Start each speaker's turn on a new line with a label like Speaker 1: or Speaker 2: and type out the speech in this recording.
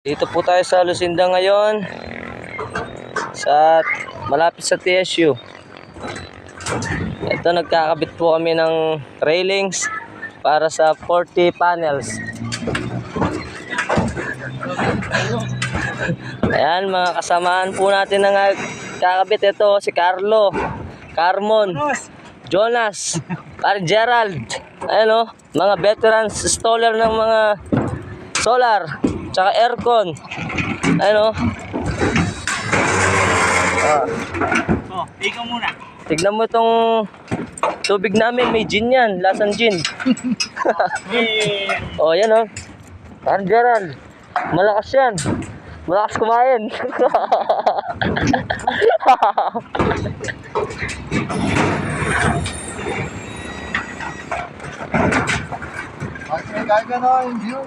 Speaker 1: Dito po tayo sa Lucinda ngayon. Malapit sa TSU. Ito, nagkakabit po kami ng railings para sa 40 panels. Ayan, mga kasamaan po natin na kakabit. Ito si Carlo, Carmon, Jonas, Par Gerald. Ayan o, mga veterans installer ng mga solar tsaka aircon. Ayan o.
Speaker 2: Ikaw muna.
Speaker 1: Tignan mo itong tubig namin, may gin yan, lasang gin. Oh, yan o. Par Gerald, malakas yan. Malakas kumain.
Speaker 3: Kahit na yung view.